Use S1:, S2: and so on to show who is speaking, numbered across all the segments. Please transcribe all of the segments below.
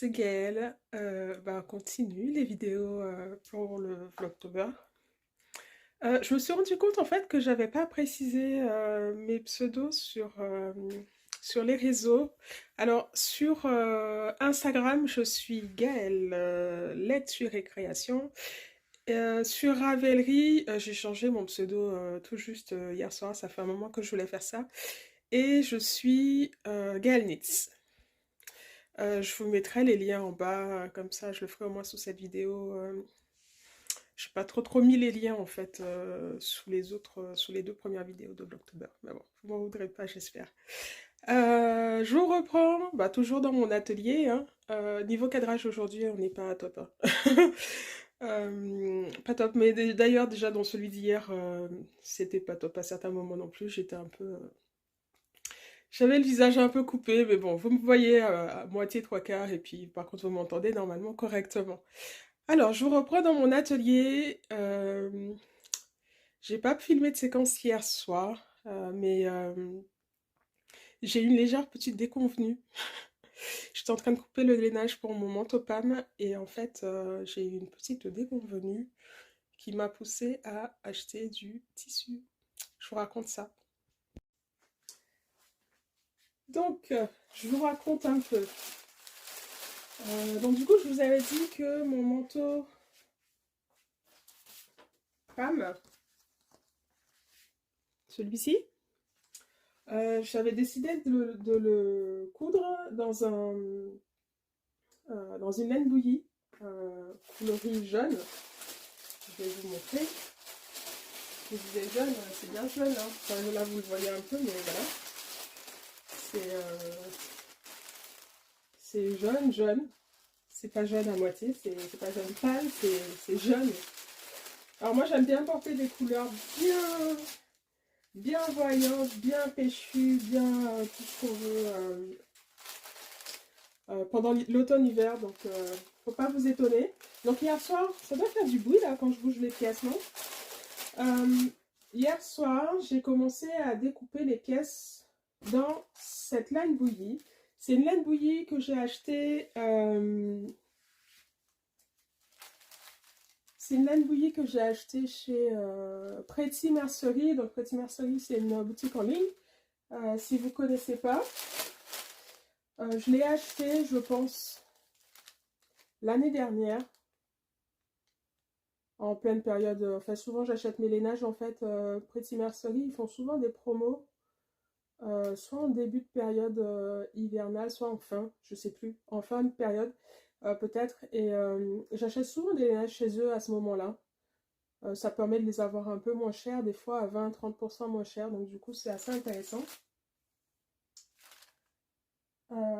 S1: c'est Gaëlle. On continue les vidéos pour le Vlogtober. Je me suis rendu compte en fait que j'avais pas précisé mes pseudos sur les réseaux. Alors sur Instagram, je suis Gaëlle Lecture et Création. Sur Ravelry, j'ai changé mon pseudo tout juste hier soir. Ça fait un moment que je voulais faire ça. Et je suis Gaëlle Nitz. Je vous mettrai les liens en bas, comme ça je le ferai au moins sous cette vidéo. Je n'ai pas trop mis les liens en fait sous les deux premières vidéos de Vlogtober. Mais bon, vous m'en voudrez pas, j'espère. Je vous reprends, toujours dans mon atelier, hein. Niveau cadrage aujourd'hui, on n'est pas à top, hein. Pas top, mais d'ailleurs déjà dans celui d'hier, c'était pas top à certains moments non plus. J'étais un peu, j'avais le visage un peu coupé, mais bon, vous me voyez à moitié, trois quarts, et puis par contre, vous m'entendez normalement correctement. Alors, je vous reprends dans mon atelier. J'ai pas filmé de séquence hier soir, mais j'ai une légère petite déconvenue. J'étais en train de couper le lainage pour mon manteau PAM, et en fait, j'ai eu une petite déconvenue qui m'a poussée à acheter du tissu. Je vous raconte ça. Donc, je vous raconte un peu. Donc du coup, je vous avais dit que mon manteau PAM, celui-ci, j'avais décidé de le coudre dans une laine bouillie, coloris jaune. Je vais vous montrer. Je vous disais jaune, c'est bien jaune, hein. Enfin, là, vous le voyez un peu, mais voilà. C'est jaune, jaune. C'est pas jaune à moitié, c'est pas jaune pâle, c'est jaune. Alors moi, j'aime bien porter des couleurs bien voyantes, bien péchues, bien tout ce qu'on veut pendant l'automne-hiver, donc faut pas vous étonner. Donc hier soir, ça doit faire du bruit là quand je bouge les pièces, non? Hier soir, j'ai commencé à découper les pièces dans cette laine bouillie. C'est une laine bouillie que j'ai achetée. C'est une laine bouillie que j'ai achetée chez Pretty Mercery. Donc Pretty Mercery, c'est une boutique en ligne. Si vous ne connaissez pas, je l'ai achetée, je pense, l'année dernière. En pleine période, enfin souvent j'achète mes lainages en fait, Pretty Mercery, ils font souvent des promos, soit en début de période hivernale, soit en fin, je sais plus, en fin de période peut-être, et j'achète souvent des lainages chez eux à ce moment-là. Ça permet de les avoir un peu moins chers, des fois à 20-30% moins chers, donc du coup c'est assez intéressant.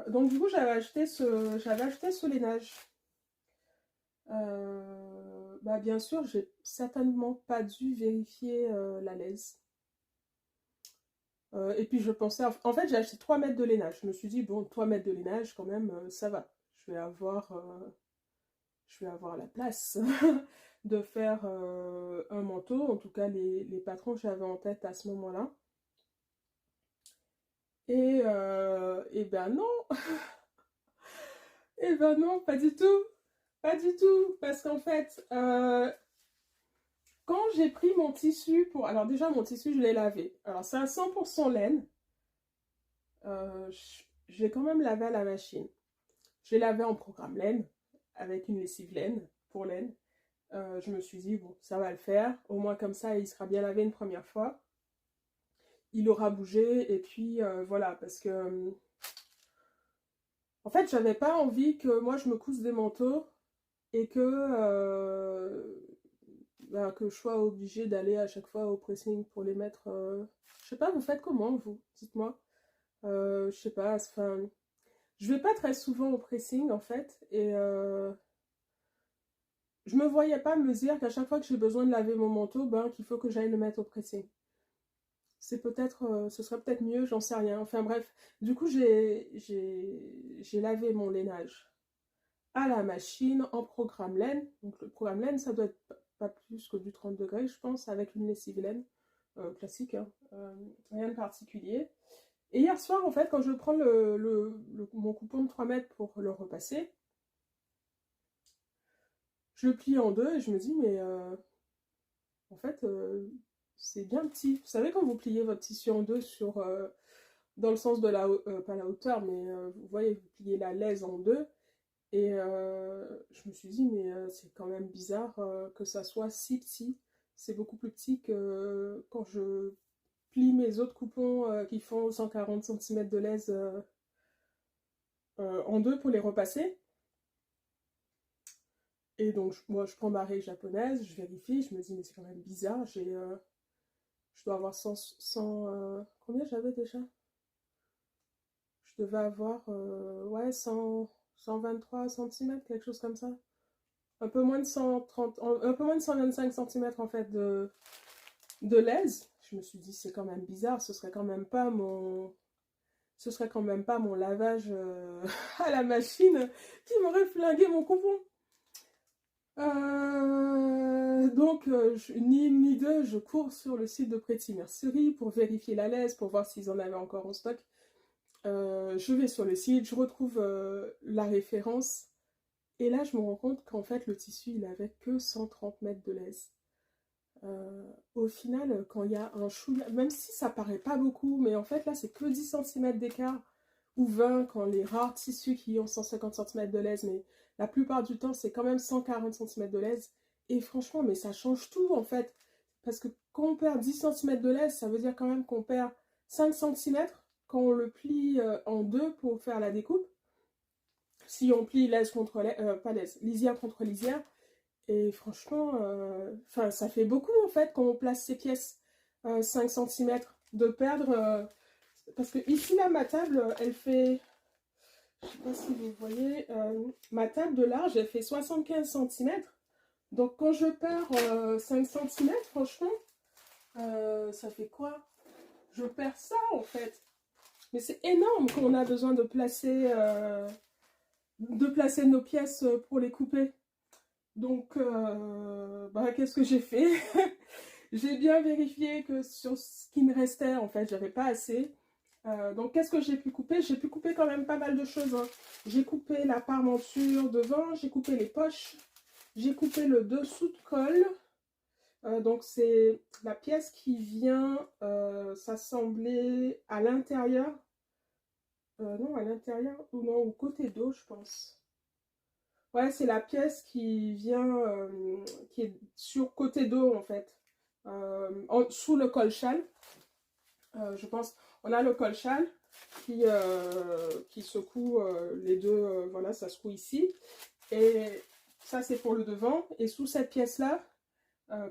S1: Donc du coup j'avais acheté ce lainage. Bien sûr, j'ai certainement pas dû vérifier la laise. Et puis je pensais, en fait j'ai acheté 3 mètres de lainage. Je me suis dit, bon, 3 mètres de lainage quand même, ça va. Je vais avoir la place de faire un manteau, en tout cas les patrons que j'avais en tête à ce moment-là. Et ben non, et ben non, pas du tout, pas du tout, parce qu'en fait, quand j'ai pris mon tissu pour... Alors déjà, mon tissu, je l'ai lavé. Alors c'est un 100% laine. Je l'ai quand même lavé à la machine. Je l'ai lavé en programme laine, avec une lessive laine, pour laine. Je me suis dit, bon, ça va le faire. Au moins comme ça, il sera bien lavé une première fois. Il aura bougé, et puis voilà, parce que... en fait, j'avais pas envie que moi, je me couse des manteaux, et que je sois obligée d'aller à chaque fois au pressing pour les mettre. Je sais pas, vous faites comment, vous? Dites-moi. Je sais pas, enfin... Je vais pas très souvent au pressing, en fait, et je me voyais pas me dire qu'à chaque fois que j'ai besoin de laver mon manteau, qu'il faut que j'aille le mettre au pressing. C'est peut-être, ce serait peut-être mieux, j'en sais rien. Enfin bref, du coup, j'ai lavé mon lainage à la machine en programme laine. Donc le programme laine, ça doit être pas plus que du 30 degrés, je pense, avec une lessive laine classique, hein. Rien de particulier. Et hier soir, en fait, quand je prends mon coupon de 3 mètres pour le repasser, je le plie en deux et je me dis, mais en fait, c'est bien petit. Vous savez, quand vous pliez votre tissu en deux dans le sens de pas la hauteur, mais vous voyez, vous pliez la laise en deux. Et je me suis dit, mais c'est quand même bizarre que ça soit si petit. C'est beaucoup plus petit que quand je plie mes autres coupons qui font 140 cm de laise en deux pour les repasser. Et donc, moi, je prends ma règle japonaise, je vérifie, je me dis, mais c'est quand même bizarre. Je dois avoir 100 combien j'avais déjà? Je devais avoir, ouais, 123 cm, quelque chose comme ça. Un peu moins de 130, un peu moins de 125 cm en fait de laise. Je me suis dit, c'est quand même bizarre, ce serait quand même pas mon lavage à la machine qui m'aurait flingué mon coupon. Donc, ni une ni deux, je cours sur le site de Pretty Mercery pour vérifier la laise, pour voir s'ils en avaient encore en stock. Je vais sur le site, je retrouve la référence, et là je me rends compte qu'en fait le tissu il avait que 130 mètres de laise. Au final, quand il y a un chouïa, même si ça paraît pas beaucoup, mais en fait là c'est que 10 cm d'écart, ou 20 quand les rares tissus qui ont 150 cm de laise, mais la plupart du temps c'est quand même 140 cm de laise, et franchement, mais ça change tout en fait, parce que quand on perd 10 cm de laise, ça veut dire quand même qu'on perd 5 cm quand on le plie en deux pour faire la découpe. Si on plie laise contre laise, pas laise, lisière contre lisière, et franchement, ça fait beaucoup en fait quand on place ces pièces 5 cm de perdre. Parce que ici, là, ma table, elle fait, je sais pas si vous voyez, ma table de large, elle fait 75 cm. Donc quand je perds 5 cm, franchement, ça fait quoi? Je perds ça en fait. Mais c'est énorme quand on a besoin de placer nos pièces pour les couper. Donc, qu'est-ce que j'ai fait? J'ai bien vérifié que sur ce qui me restait, en fait, j'avais pas assez. Donc, qu'est-ce que j'ai pu couper? J'ai pu couper quand même pas mal de choses, hein. J'ai coupé la parmenture devant, j'ai coupé les poches, j'ai coupé le dessous de colle. Donc, c'est la pièce qui vient s'assembler à l'intérieur. Non, à l'intérieur, ou non, au côté dos, je pense. Ouais, c'est la pièce qui vient, qui est sur côté dos en fait, sous le col-châle. Je pense, on a le col-châle qui secoue les deux, voilà, ça secoue ici. Et ça, c'est pour le devant. Et sous cette pièce-là,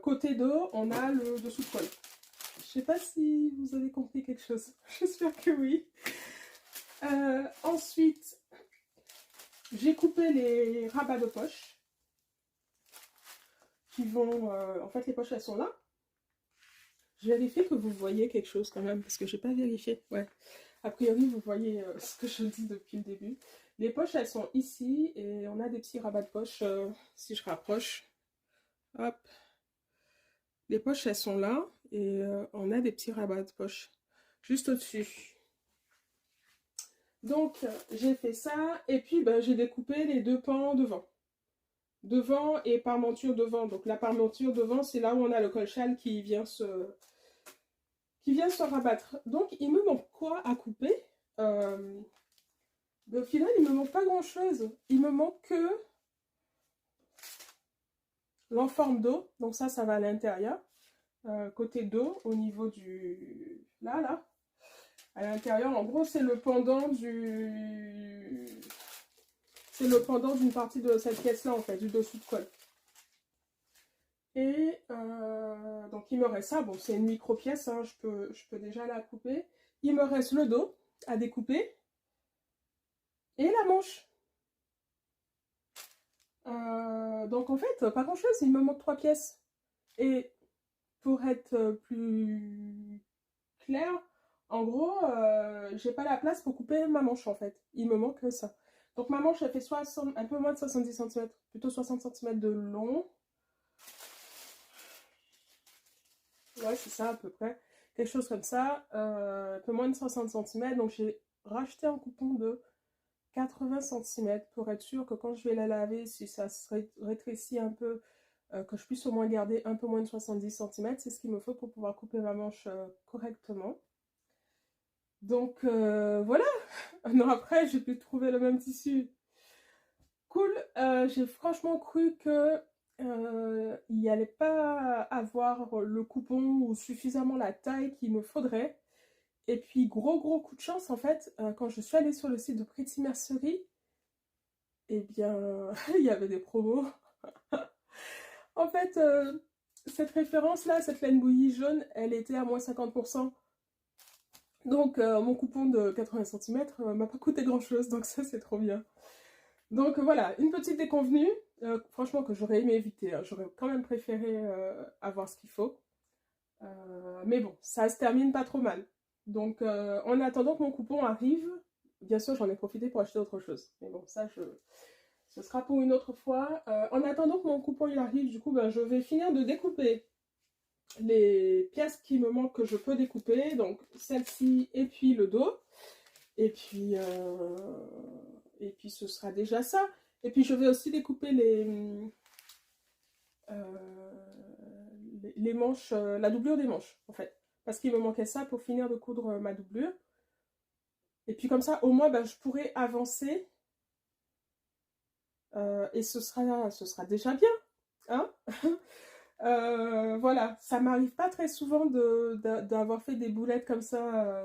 S1: côté dos, on a le dessous de colle. Je sais pas si vous avez compris quelque chose. J'espère que oui. Ensuite, j'ai coupé les rabats de poche qui vont... en fait, les poches, elles sont là. Je vérifie que vous voyez quelque chose quand même, parce que je n'ai pas vérifié. Ouais. A priori, vous voyez ce que je dis depuis le début. Les poches, elles sont ici, et on a des petits rabats de poche, si je rapproche. Hop. Les poches, elles sont là, et on a des petits rabats de poche juste au-dessus. Donc, j'ai fait ça, et puis j'ai découpé les deux pans devant. Devant et parmenture devant. Donc, la parmenture devant, c'est là où on a le col-châle qui vient se rabattre. Donc, il me manque quoi à couper? Au final, il me manque pas grand-chose. Il me manque que l'enforme dos. Donc, ça va à l'intérieur. Côté dos, au niveau du... Là. À l'intérieur, en gros, c'est le pendant du... C'est le pendant d'une partie de cette pièce-là, en fait, du dessous de colle. Et donc, il me reste ça. Bon, c'est une micro-pièce, hein, je peux déjà la couper. Il me reste le dos à découper. Et la manche. Donc, en fait, pas grand-chose. Il me manque 3 pièces. Et pour être plus clair, en gros, j'ai pas la place pour couper ma manche, en fait. Il me manque ça. Donc, ma manche, elle fait un peu moins de 70 cm. Plutôt 60 cm de long. Ouais, c'est ça à peu près. Quelque chose comme ça. Un peu moins de 60 cm. Donc j'ai racheté un coupon de 80 centimètres pour être sûr que quand je vais la laver, si ça se rétrécit un peu, que je puisse au moins garder un peu moins de 70 centimètres. C'est ce qu'il me faut pour pouvoir couper ma manche correctement. Donc voilà, un an après, j'ai pu trouver le même tissu. Cool, j'ai franchement cru que il n'y allait pas avoir le coupon ou suffisamment la taille qu'il me faudrait. Et puis gros coup de chance en fait, quand je suis allée sur le site de Pretty Mercerie, eh bien il y avait des promos. En fait, cette référence-là, cette laine bouillie jaune, elle était à moins 50%. Donc mon coupon de 80 centimètres m'a pas coûté grand-chose, donc ça c'est trop bien. Donc voilà, une petite déconvenue, franchement que j'aurais aimé éviter, hein. J'aurais quand même préféré avoir ce qu'il faut. Mais bon, ça se termine pas trop mal. Donc en attendant que mon coupon arrive, bien sûr j'en ai profité pour acheter autre chose. Mais bon, ça ce sera pour une autre fois. En attendant que mon coupon il arrive, du coup ben, je vais finir de découper les pièces qui me manquent que je peux découper. Donc celle-ci et puis le dos. Et puis ce sera déjà ça. Et puis je vais aussi découper les manches, la doublure des manches en fait. Parce qu'il me manquait ça pour finir de coudre ma doublure. Et puis comme ça, au moins, ben, je pourrai avancer. Et ce sera déjà bien. Hein. Voilà, ça m'arrive pas très souvent d'avoir fait des boulettes comme ça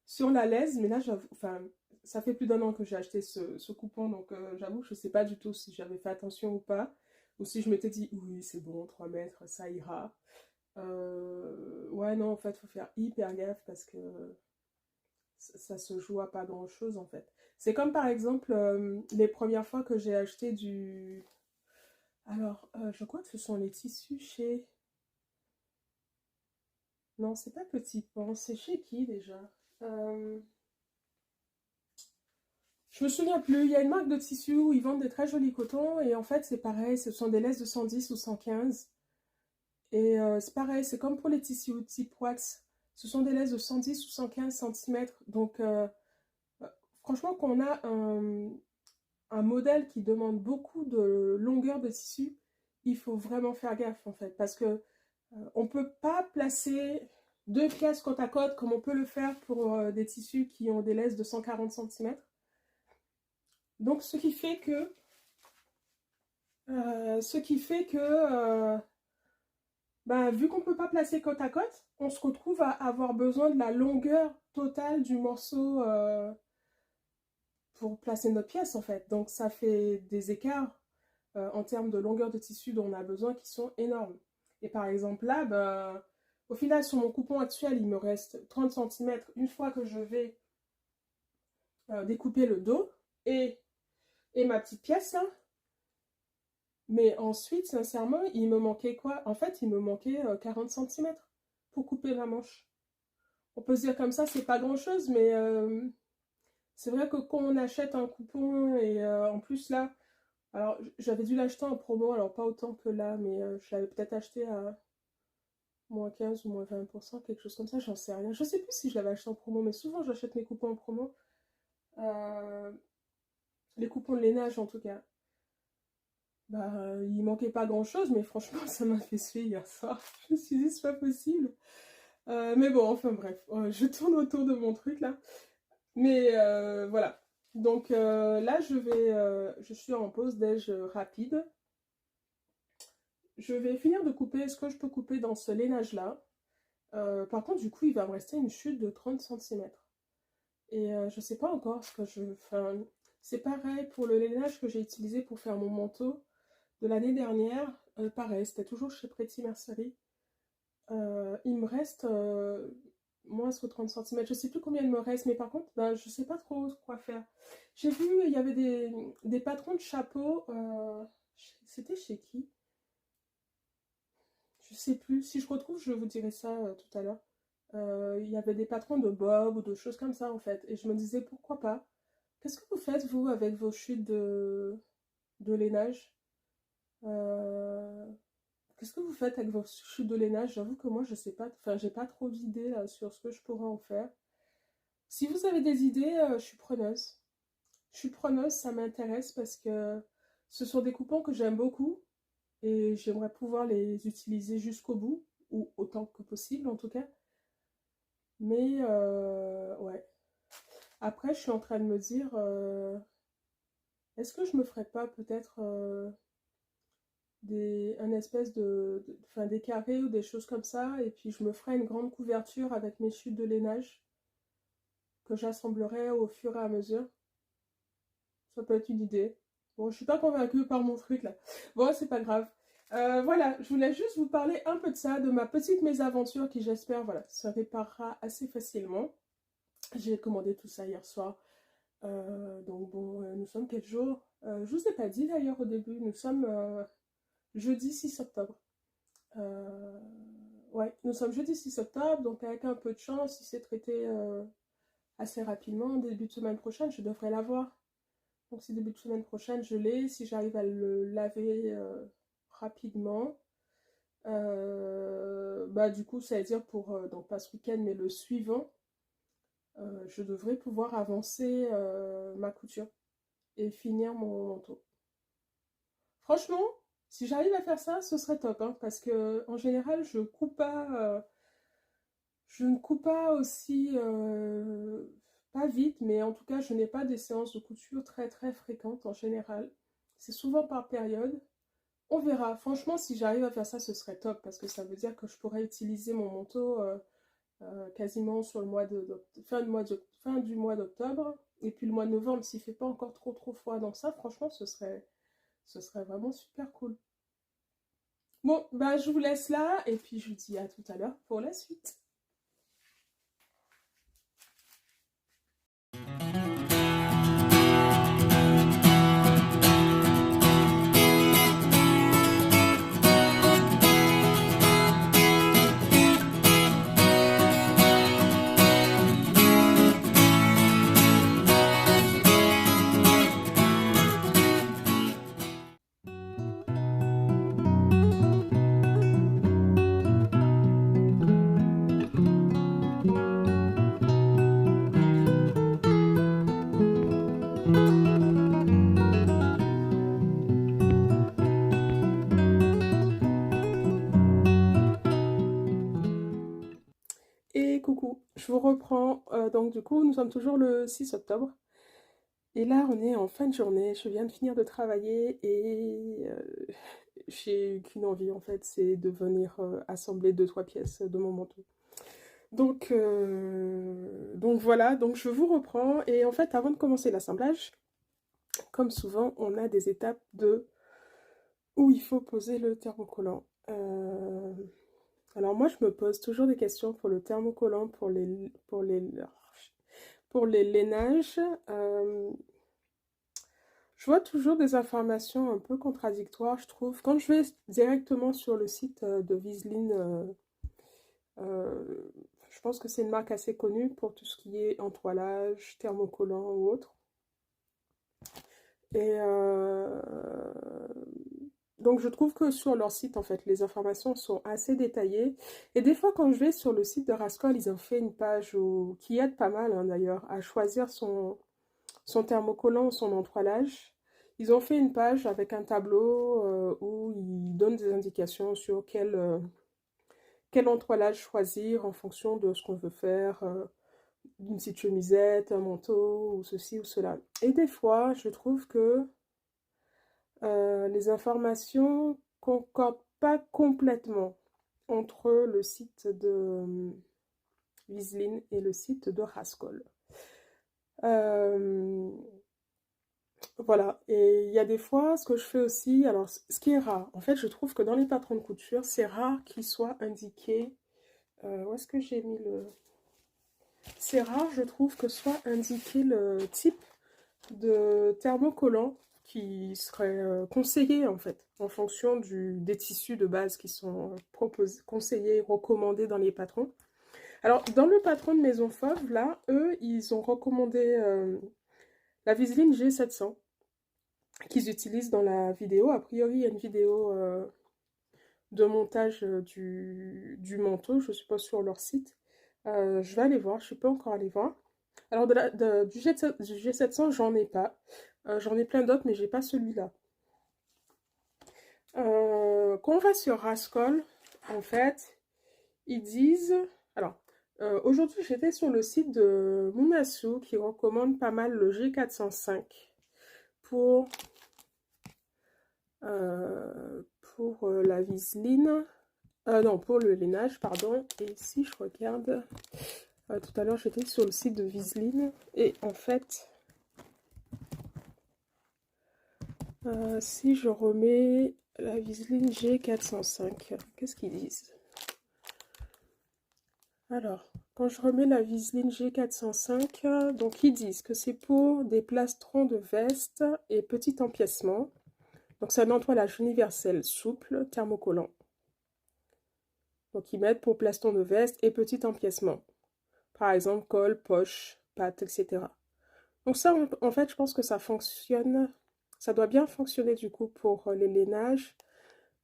S1: sur la laise. Mais là, enfin, ça fait plus d'un an que j'ai acheté ce coupon. Donc j'avoue que je sais pas du tout si j'avais fait attention ou pas. Ou si je m'étais dit, oui, c'est bon, 3 mètres, ça ira. Ouais, non, en fait, il faut faire hyper gaffe parce que ça se joue à pas grand chose en fait. C'est comme par exemple les premières fois que j'ai acheté du. Alors, je crois que ce sont les tissus chez. Non, c'est pas Petit Pan, c'est chez qui déjà? Euh, Je me souviens plus, il y a une marque de tissus où ils vendent des très jolis cotons et en fait c'est pareil, ce sont des laisses de 110 ou 115. Et c'est pareil, c'est comme pour les tissus type wax. Ce sont des laisses de 110 ou 115 centimètres. Donc franchement, quand on a un modèle qui demande beaucoup de longueur de tissu, il faut vraiment faire gaffe en fait. Parce que on ne peut pas placer deux pièces côte à côte comme on peut le faire pour des tissus qui ont des laisses de 140 centimètres. Donc ce qui fait que bah, vu qu'on ne peut pas placer côte à côte, on se retrouve à avoir besoin de la longueur totale du morceau pour placer notre pièce en fait. Donc ça fait des écarts en termes de longueur de tissu dont on a besoin qui sont énormes. Et par exemple là, bah, au final sur mon coupon actuel, il me reste 30 centimètres une fois que je vais découper le dos et ma petite pièce là. Mais ensuite, sincèrement, il me manquait quoi? En fait, il me manquait 40 centimètres pour couper ma manche. On peut se dire comme ça, c'est pas grand-chose, mais c'est vrai que quand on achète un coupon, et en plus là, alors j'avais dû l'acheter en promo, alors pas autant que là, mais je l'avais peut-être acheté à moins 15 ou moins 20%, quelque chose comme ça, j'en sais rien. Je sais plus si je l'avais acheté en promo, mais souvent j'achète mes coupons en promo. Euh, les coupons de lainage en tout cas. Bah, il manquait pas grand-chose, mais franchement, ça m'a fait suer hier soir. Je me suis dit, c'est pas possible. Mais bon, enfin bref, je tourne autour de mon truc là. Mais voilà. Donc là, je suis en pause déj rapide. Je vais finir de couper ce que je peux couper dans ce lainage-là. Par contre, du coup, il va me rester une chute de 30 centimètres. Et je sais pas encore ce que je... Enfin, c'est pareil pour le lainage que j'ai utilisé pour faire mon manteau de l'année dernière. Pareil, c'était toujours chez Pretty Mercerie. Il me reste moins que 30 centimètres. Je sais plus combien il me reste, mais par contre, ben, je sais pas trop quoi faire. J'ai vu, il y avait des patrons de chapeaux. C'était chez qui? Je sais plus. Si je retrouve, je vous dirai ça tout à l'heure. Il y avait des patrons de bob ou de choses comme ça en fait. Et je me disais pourquoi pas. Qu'est-ce que vous faites vous avec vos chutes de lainage? Euh, Qu'est-ce que vous faites avec vos chutes de lainage? J'avoue que moi je sais pas, enfin j'ai pas trop d'idées là sur ce que je pourrais en faire. Si vous avez des idées, je suis preneuse. je suis preneuse, ça m'intéresse parce que ce sont des coupons que j'aime beaucoup et j'aimerais pouvoir les utiliser jusqu'au bout, ou autant que possible en tout cas. Mais ouais. Après, je suis en train de me dire, est-ce que je me ferais pas peut-être un espèce enfin, des carrés ou des choses comme ça, et puis je me ferais une grande couverture avec mes chutes de lainage que j'assemblerai au fur et à mesure. Ça peut être une idée. Bon, je suis pas convaincue par mon truc là. Bon, c'est pas grave. Voilà, je voulais juste vous parler un peu de ça, de ma petite mésaventure qui, j'espère, voilà, se réparera assez facilement. J'ai commandé tout ça hier soir. Donc bon, nous sommes quel jour? Je vous ai pas dit d'ailleurs au début, nous sommes jeudi 6 octobre. Euh, ouais, nous sommes jeudi 6 octobre, donc avec un peu de chance, si c'est traité assez rapidement, début de semaine prochaine, je devrais l'avoir. Donc si début de semaine prochaine, je l'ai. Si j'arrive à le laver rapidement, bah du coup, ça veut dire pour, donc pas ce week-end, mais le suivant, je devrais pouvoir avancer ma couture et finir mon manteau. Franchement, si j'arrive à faire ça, ce serait top, hein, parce que en général, je ne coupe pas aussi, pas vite, mais en tout cas, je n'ai pas des séances de couture très très fréquentes en général. C'est souvent par période. On verra. Franchement, si j'arrive à faire ça, ce serait top, parce que ça veut dire que je pourrais utiliser mon manteau quasiment sur le mois fin du mois d'octobre, et puis le mois de novembre, s'il fait pas encore trop trop froid dans ça, franchement, ce serait vraiment super cool. Bon, bah je vous laisse là, et puis je vous dis à tout à l'heure pour la suite. Et coucou, je vous reprends. Donc du coup, nous sommes toujours le 6 octobre. Et là, on est en fin de journée. Je viens de finir de travailler et j'ai qu'une envie en fait, c'est de venir assembler deux, trois pièces de mon manteau. Donc voilà, donc je vous reprends. Et en fait, avant de commencer l'assemblage, comme souvent, on a des étapes où il faut poser le thermocollant. Alors moi, je me pose toujours des questions pour le thermocollant, pour les lainages. Je vois toujours des informations un peu contradictoires, je trouve. Quand je vais directement sur le site de Viseline, euh, je pense que c'est une marque assez connue pour tout ce qui est entoilage, thermocollant ou autre. Et donc je trouve que sur leur site, en fait, les informations sont assez détaillées. Et des fois, quand je vais sur le site de Rascol, ils ont fait une page qui aide pas mal, hein, d'ailleurs, à choisir son thermocollant ou son entoilage. Ils ont fait une page avec un tableau où ils donnent des indications sur quel entoilage choisir en fonction de ce qu'on veut faire, une petite chemisette, un manteau, ou ceci ou cela. Et des fois, je trouve que les informations concordent pas complètement entre le site de Viseline et le site de Rascol. Euh, Voilà, et il y a des fois, ce que je fais aussi, alors ce qui est rare, en fait, je trouve que dans les patrons de couture, c'est rare qu'il soit indiqué, où est-ce que j'ai mis le... C'est rare, je trouve, que soit indiqué le type de thermocollant qui serait conseillé, en fait, en fonction des tissus de base qui sont proposés, conseillés, recommandés dans les patrons. Alors, dans le patron de Maison Fauve, là, eux, ils ont recommandé la Viseline G700 qu'ils utilisent dans la vidéo. A priori, il y a une vidéo de montage du manteau, je ne suis pas sur leur site. Je vais aller voir, je ne suis pas encore allée voir. Alors du G700, j'en ai pas. J'en ai plein d'autres, mais j'ai pas celui-là. Quand on va sur Rascol, en fait, ils disent... Alors, aujourd'hui, j'étais sur le site de Munasu qui recommande pas mal le G405 pour, la viseline. Non, pour le lainage, pardon. Et ici, je regarde... tout à l'heure, j'étais sur le site de Viseline. Et en fait, si je remets la Viseline G405, qu'est-ce qu'ils disent? Alors, quand je remets la Viseline G405, donc ils disent que c'est pour des plastrons de veste et petit empiècement. Donc c'est un entoilage universel souple, thermocollant. Donc ils mettent pour plastron de veste et petit empiècement. Par exemple, col, poche, patte, etc. Donc ça, en fait, je pense que ça fonctionne. Ça doit bien fonctionner du coup pour les lainages.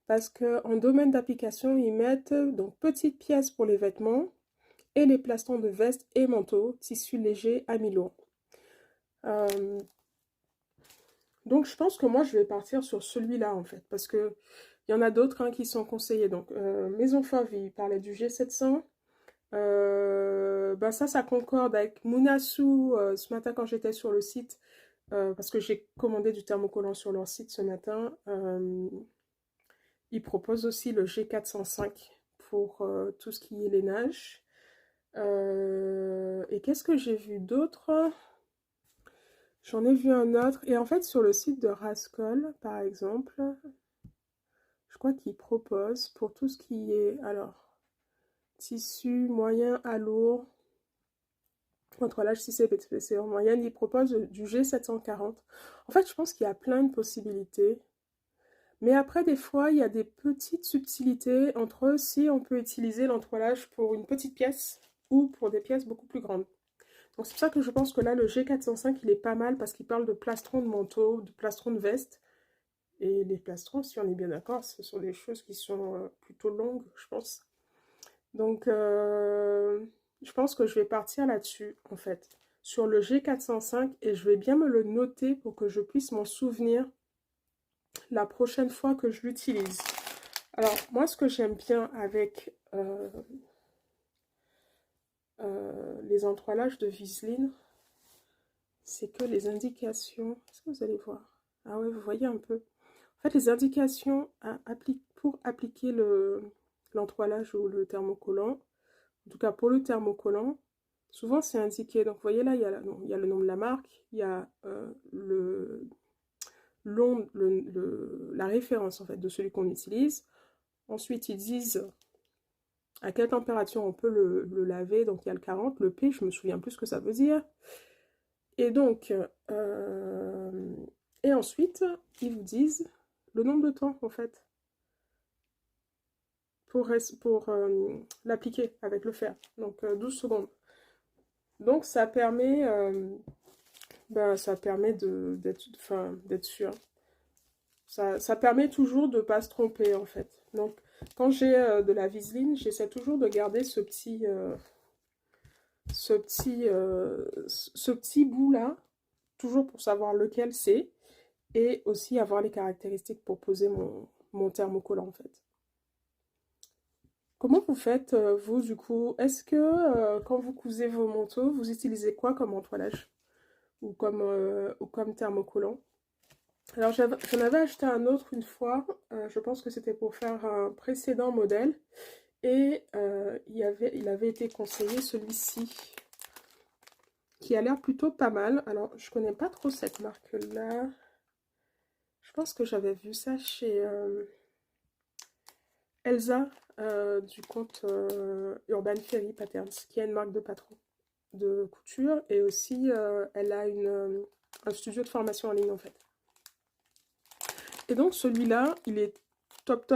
S1: Parce qu'en domaine d'application, ils mettent donc petites pièces pour les vêtements et les plastrons de veste et manteau, tissu léger, amilo. Donc je pense que moi je vais partir sur celui-là en fait, parce que il y en a d'autres hein, qui sont conseillés. Donc Maison Fauve, il parlait du G700. Ben ça concorde avec Munasu ce matin quand j'étais sur le site, parce que j'ai commandé du thermocollant sur leur site ce matin. Ils proposent aussi le G405 pour tout ce qui est lainage. Et qu'est-ce que j'ai vu d'autre? J'en ai vu un autre. Et en fait, sur le site de Rascol, par exemple, je crois qu'ils proposent pour tout ce qui est, alors, tissu moyen à lourd, entrelage 6 épaisseur moyenne, ils proposent du G740. En fait, je pense qu'il y a plein de possibilités. Mais après, des fois, il y a des petites subtilités entre si on peut utiliser l'entrelage pour une petite pièce ou pour des pièces beaucoup plus grandes. Donc c'est pour ça que je pense que là, le G405, il est pas mal parce qu'il parle de plastron de manteau, de plastron de veste. Et les plastrons, si on est bien d'accord, ce sont des choses qui sont plutôt longues, je pense. Donc, je pense que je vais partir là-dessus, en fait, sur le G405, et je vais bien me le noter pour que je puisse m'en souvenir la prochaine fois que je l'utilise. Alors, moi, ce que j'aime bien avec les entrelages de Viseline, c'est que les indications... Est-ce que vous allez voir? Ah ouais, vous voyez un peu. En fait, les indications pour appliquer l'entoilage ou le thermocollant, en tout cas pour le thermocollant, souvent c'est indiqué. Donc, vous voyez là, il y a le nom de la marque, il y a la référence en fait de celui qu'on utilise. Ensuite, ils disent à quelle température on peut le laver. Donc, il y a le 40, le P, je me souviens plus ce que ça veut dire. Et donc, et ensuite, ils vous disent le nombre de temps, en fait, pour l'appliquer avec le fer. Donc, 12 secondes. Donc, ça permet, d'être sûr. Ça permet toujours de ne pas se tromper, en fait. Donc, quand j'ai de la Viseline, j'essaie toujours de garder ce petit bout-là, toujours pour savoir lequel c'est, et aussi avoir les caractéristiques pour poser mon thermocollant, en fait. Comment vous faites, vous, du coup? Est-ce que, quand vous cousez vos manteaux, vous utilisez quoi comme entoilage? Ou comme thermocollant? Alors, j'en avais acheté un autre une fois. Je pense que c'était pour faire un précédent modèle. Et il avait été conseillé celui-ci, qui a l'air plutôt pas mal. Alors, je connais pas trop cette marque-là. Je pense que j'avais vu ça chez Elsa, du compte Urban Fairy Patterns, qui est une marque de patron de couture. Et aussi, elle a un studio de formation en ligne, en fait. Et donc, celui-là, il est top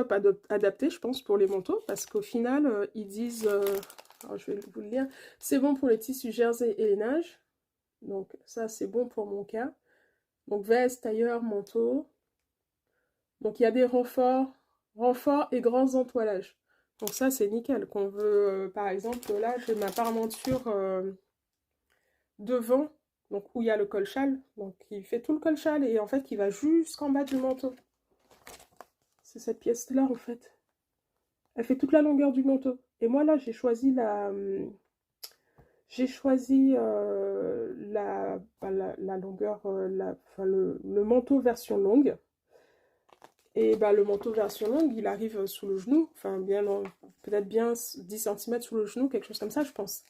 S1: adapté, je pense, pour les manteaux, parce qu'au final, ils disent... alors, je vais vous le lire. C'est bon pour les tissus jersey et lainage. Donc, ça, c'est bon pour mon cas. Donc, veste, tailleur, manteau. Donc, il y a des renforts et grands entoilages. Donc, ça, c'est nickel. Qu'on veut, par exemple, là, j'ai ma parmenture devant, donc où il y a le col-châle, donc il fait tout le col-châle et en fait qui va jusqu'en bas du manteau. C'est cette pièce-là en fait. Elle fait toute la longueur du manteau. Et moi là j'ai choisi la longueur, enfin, le manteau version longue. Et bah, le manteau version longue, il arrive sous le genou, enfin peut-être bien 10 cm sous le genou, quelque chose comme ça, je pense.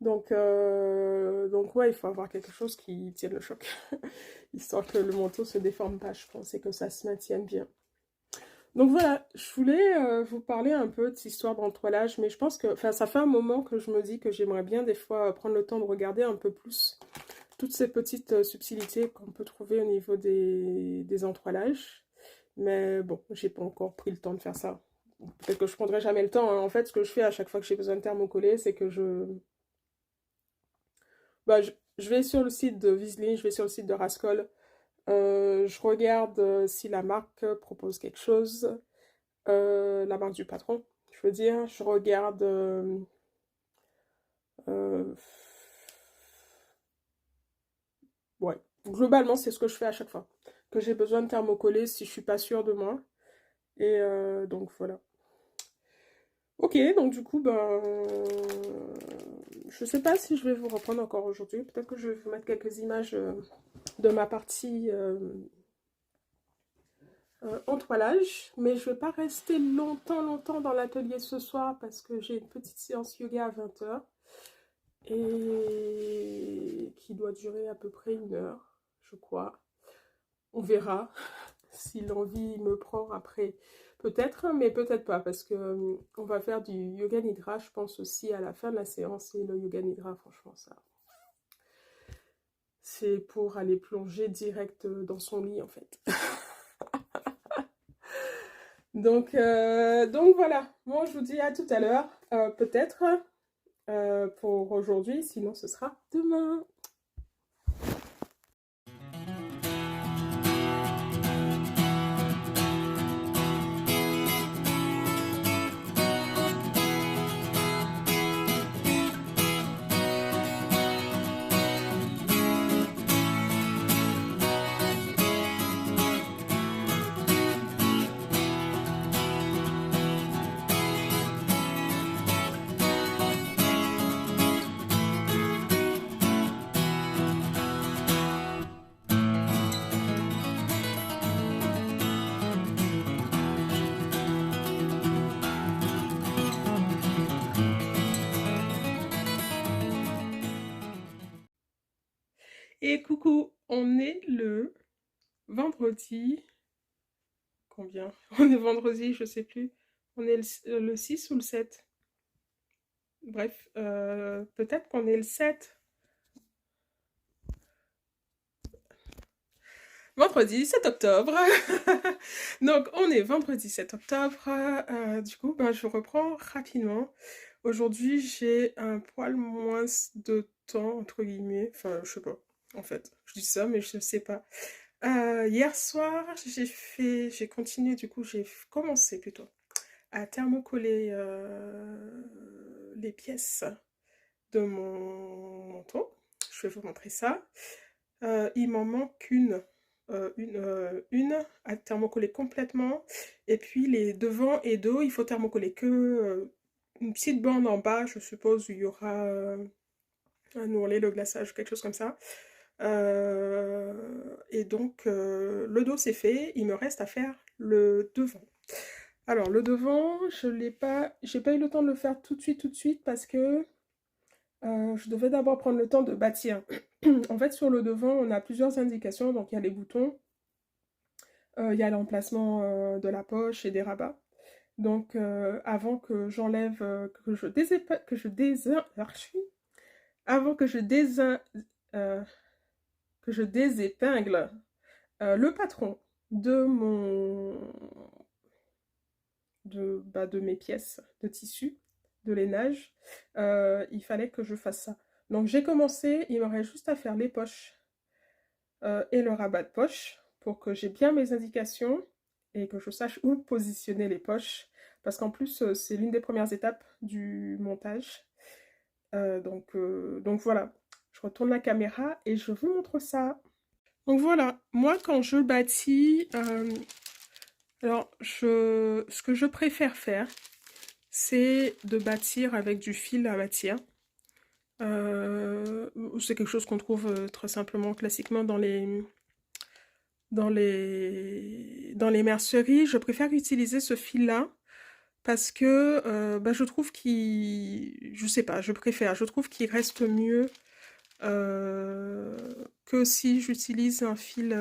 S1: Donc ouais, il faut avoir quelque chose qui tienne le choc, histoire que le manteau se déforme pas, je pense, et que ça se maintienne bien. Donc voilà, je voulais vous parler un peu de cette histoire d'entoilage, mais je pense que, enfin, ça fait un moment que je me dis que j'aimerais bien des fois prendre le temps de regarder un peu plus toutes ces petites subtilités qu'on peut trouver au niveau des entoilages. Mais bon, j'ai pas encore pris le temps de faire ça. Peut-être que je prendrai jamais le temps, hein. En fait, ce que je fais à chaque fois que j'ai besoin de thermocoller, c'est que je vais sur le site de Vizsla, je vais sur le site de Rascol. Je regarde si la marque propose quelque chose. La marque du patron, je veux dire. Je regarde... euh, ouais. Globalement, c'est ce que je fais à chaque fois. Que j'ai besoin de thermocoller si je suis pas sûre de moi. Et donc voilà. Ok, donc du coup, je sais pas si je vais vous reprendre encore aujourd'hui. Peut-être que je vais vous mettre quelques images de ma partie entoilage. Mais je vais pas rester longtemps dans l'atelier ce soir parce que j'ai une petite séance yoga à 20 h. Et qui doit durer à peu près 1 heure, je crois. On verra si l'envie me prend après. Peut-être, mais peut-être pas, parce que on va faire du yoga nidra, je pense aussi à la fin de la séance. Et le yoga nidra, franchement, ça, c'est pour aller plonger direct dans son lit, en fait. Donc voilà. Bon, je vous dis à tout à l'heure, peut-être pour aujourd'hui, sinon ce sera demain. Et coucou, on est le vendredi. Combien? On est vendredi, je sais plus. On est le 6 ou le 7. Bref, peut-être qu'on est le 7. Vendredi 7 octobre. Donc, on est vendredi 7 octobre. Du coup, je reprends rapidement. Aujourd'hui, j'ai un poil moins de temps, entre guillemets. Enfin, je sais pas. En fait, je dis ça, mais je sais pas. Hier soir, j'ai continué, du coup, j'ai commencé plutôt à thermocoller les pièces de mon manteau. Je vais vous montrer ça. Il m'en manque une à thermocoller complètement. Et puis les devant et dos, il faut thermocoller que une petite bande en bas, je suppose, où il y aura un ourlet, le glaçage, quelque chose comme ça. Et donc, le dos c'est fait, il me reste à faire le devant. Alors, le devant, j'ai pas eu le temps de le faire tout de suite, parce que je devais d'abord prendre le temps de bâtir. En fait, sur le devant, on a plusieurs indications. Donc, il y a les boutons, il y a l'emplacement de la poche et des rabats. Donc, avant que j'enlève, avant que je désépingle le patron de de mes pièces de tissu, de lainage, il fallait que je fasse ça. Donc j'ai commencé, il m'aurait juste à faire les poches et le rabat de poche pour que j'ai bien mes indications et que je sache où positionner les poches. Parce qu'en plus, c'est l'une des premières étapes du montage. Donc voilà, je retourne la caméra et je vous montre ça. Donc voilà, moi quand je bâtis, ce que je préfère faire, c'est de bâtir avec du fil à bâtir. C'est quelque chose qu'on trouve très simplement, classiquement dans les merceries. Je préfère utiliser ce fil-là parce que bah, je trouve je sais pas, je trouve qu'il reste mieux euh, que si j'utilise un fil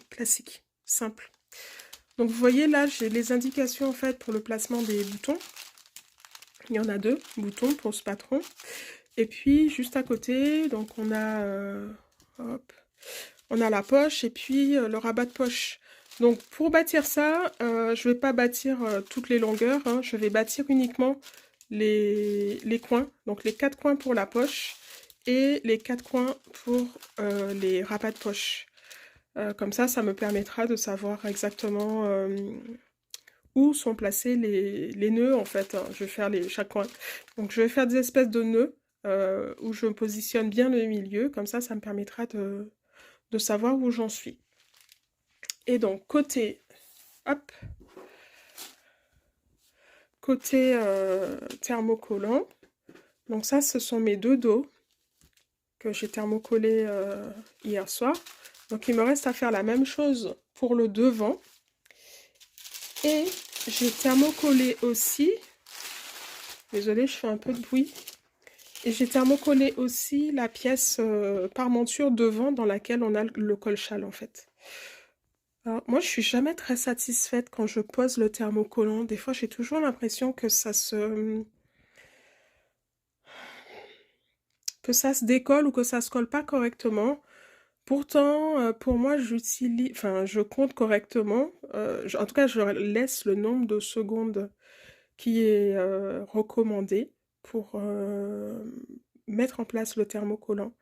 S1: classique, simple. Donc vous voyez là, j'ai les indications en fait pour le placement des boutons. Il y en a 2 boutons pour ce patron. Et puis juste à côté, donc hop, on a la poche et puis le rabat de poche. Donc pour bâtir ça, je ne vais pas bâtir toutes les longueurs, hein, je vais bâtir uniquement les coins. Donc les 4 coins pour la poche et les 4 coins pour les rabats de poche. Comme ça me permettra de savoir exactement où sont placés les nœuds en fait, hein. Je vais faire chaque coin. Donc je vais faire des espèces de nœuds où je positionne bien le milieu, comme ça me permettra de savoir où j'en suis. Et donc côté, hop, côté thermocollant, donc ça ce sont mes 2 dos que j'ai thermocollés hier soir. Donc il me reste à faire la même chose pour le devant. Et j'ai thermocollé aussi, désolée je fais un peu de bruit, et j'ai thermocollé aussi la pièce parmenture devant dans laquelle on a le col-châle en fait. Alors, moi je suis jamais très satisfaite quand je pose le thermocollant. Des fois j'ai toujours l'impression que ça se décolle ou que ça se colle pas correctement. Pourtant, pour moi, je compte correctement. En tout cas, je laisse le nombre de secondes qui est recommandé pour mettre en place le thermocollant.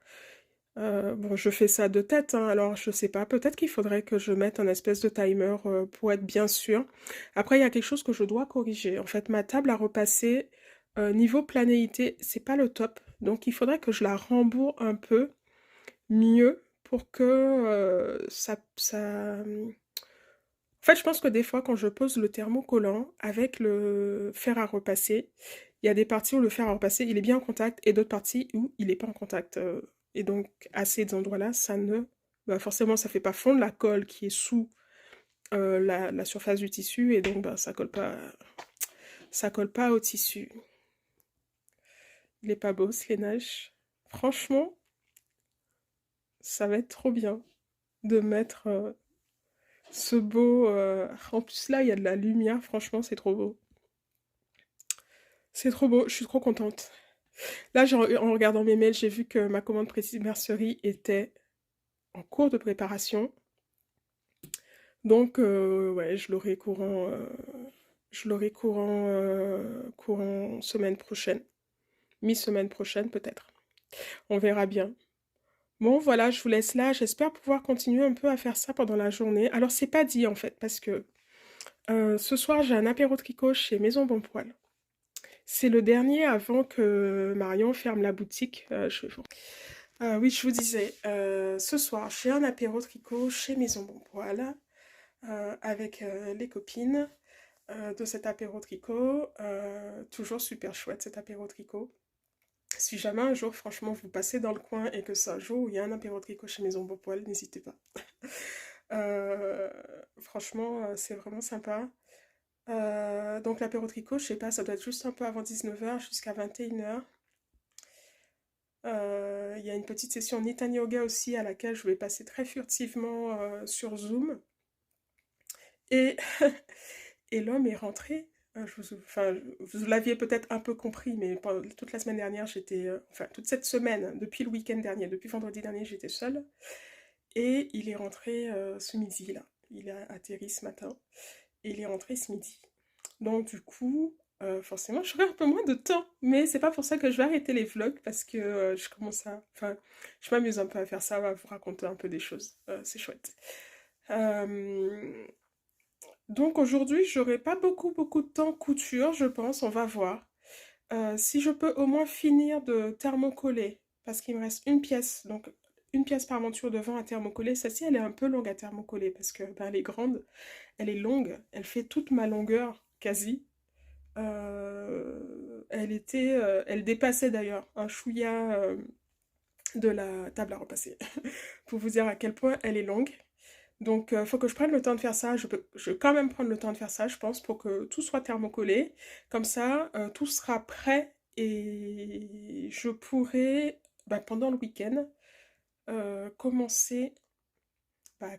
S1: Bon, je fais ça de tête, hein, alors je sais pas, peut-être qu'il faudrait que je mette un espèce de timer pour être bien sûr. Après, il y a quelque chose que je dois corriger. En fait, ma table à repasser, niveau planéité, c'est pas le top. Donc, il faudrait que je la rembourre un peu mieux pour que En fait, je pense que des fois, quand je pose le thermocollant avec le fer à repasser, il y a des parties où le fer à repasser, il est bien en contact et d'autres parties où il n'est pas en contact. Et donc, à ces endroits-là, bah, forcément, ça fait pas fondre la colle qui est sous la surface du tissu et donc, bah, ça colle pas au tissu. Il est pas beau, ce lainage. Franchement, ça va être trop bien de mettre ce beau... En plus, là, il y a de la lumière. Franchement, c'est trop beau. C'est trop beau. Je suis trop contente. Là, en regardant mes mails, j'ai vu que ma commande Précise Mercerie était en cours de préparation. Donc, ouais, courant semaine prochaine. Mi-semaine prochaine, peut-être. On verra bien. Bon, voilà, je vous laisse là. J'espère pouvoir continuer un peu à faire ça pendant la journée. Alors, c'est pas dit, en fait, parce que ce soir, j'ai un apéro tricot chez Maison Bon Poil. C'est le dernier avant que Marion ferme la boutique. Oui, je vous disais, ce soir, j'ai un apéro tricot chez Maison Bon Poil avec les copines de cet apéro tricot. Toujours super chouette cet apéro tricot. Si jamais un jour, franchement, vous passez dans le coin et que c'est un jour où il y a un apéro tricot chez Maison Bon Poil, n'hésitez pas. Franchement, c'est vraiment sympa. Donc l'apéro tricot, je sais pas, ça doit être juste un peu avant 19h jusqu'à 21h. Il y a une petite session Nittany Yoga aussi à laquelle je vais passer très furtivement sur Zoom. Et, et l'homme est rentré. Enfin, vous l'aviez peut-être un peu compris, mais toute la semaine dernière, enfin, toute cette semaine, depuis le week-end dernier, depuis vendredi dernier, j'étais seule. Et il est rentré ce midi, là. Il a atterri ce matin. Et il est rentré ce midi. Donc, du coup, forcément, j'aurai un peu moins de temps. Mais c'est pas pour ça que je vais arrêter les vlogs, parce que Enfin, je m'amuse un peu à faire ça, à vous raconter un peu des choses. C'est chouette. Donc aujourd'hui, j'aurai pas beaucoup de temps couture, je pense, on va voir. Si je peux au moins finir de thermocoller, parce qu'il me reste une pièce, donc une pièce par monture devant à thermocoller. Celle-ci, elle est un peu longue à thermocoller parce que ben, elle est grande, elle est longue, elle fait toute ma longueur quasi. Elle dépassait d'ailleurs un chouïa de la table à repasser, pour vous dire à quel point elle est longue. Donc, faut que je prenne le temps de faire ça. Je vais quand même prendre le temps de faire ça, je pense, pour que tout soit thermocollé. Comme ça, tout sera prêt et je pourrai, bah, pendant le week-end, commencer bah,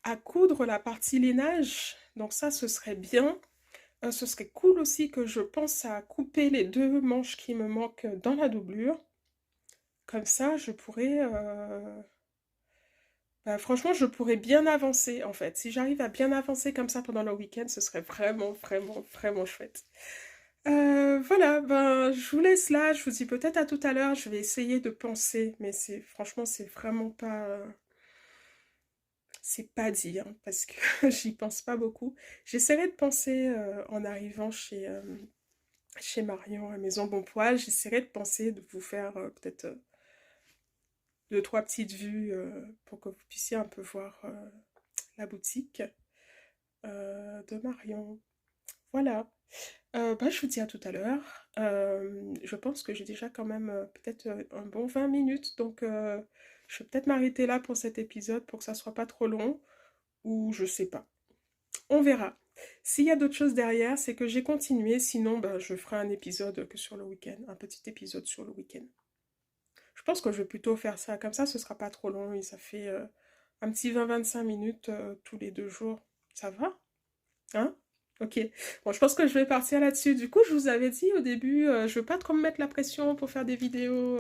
S1: à coudre la partie lainage. Donc ça, ce serait bien. Ce serait cool aussi que je pense à couper les deux manches qui me manquent dans la doublure. Comme ça, je pourrais... bah, franchement, je pourrais bien avancer, en fait. Si j'arrive à bien avancer comme ça pendant le week-end, ce serait vraiment, vraiment, vraiment chouette. Voilà, ben, je vous laisse là. Je vous dis peut-être à tout à l'heure. Je vais essayer de penser, mais franchement, c'est vraiment pas... c'est pas dit, hein, parce que j'y pense pas beaucoup. J'essaierai de penser en arrivant chez Marion à Maison Bonpoil. J'essaierai de penser de vous faire peut-être deux, trois petites vues pour que vous puissiez un peu voir la boutique de Marion. Voilà. Bah, je vous dis à tout à l'heure. Je pense que j'ai déjà quand même peut-être un bon 20 minutes, donc je vais peut-être m'arrêter là pour cet épisode pour que ça soit pas trop long, ou je sais pas. On verra. S'il y a d'autres choses derrière, c'est que j'ai continué, sinon bah, je ferai un épisode que sur le week-end, un petit épisode sur le week-end. Je pense que je vais plutôt faire ça, comme ça ce sera pas trop long et ça fait un petit 20-25 minutes tous les 2 jours. Ça va? Hein? Ok. Bon, je pense que je vais partir là-dessus. Du coup, je vous avais dit au début, je veux pas trop me mettre la pression pour faire des vidéos,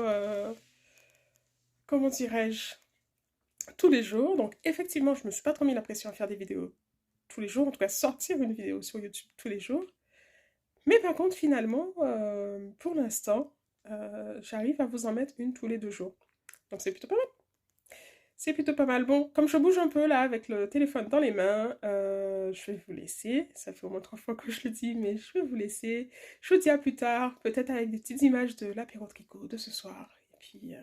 S1: comment dirais-je, tous les jours. Donc, effectivement, je me suis pas trop mis la pression à faire des vidéos tous les jours, en tout cas sortir une vidéo sur YouTube tous les jours. Mais par contre, finalement, pour l'instant, j'arrive à vous en mettre une tous les 2 jours. Donc, c'est plutôt pas mal. C'est plutôt pas mal. Bon, comme je bouge un peu là avec le téléphone dans les mains, je vais vous laisser. Ça fait au moins 3 fois que je le dis, mais je vais vous laisser. Je vous dis à plus tard, peut-être avec des petites images de l'apéro tricot de ce soir. Et puis,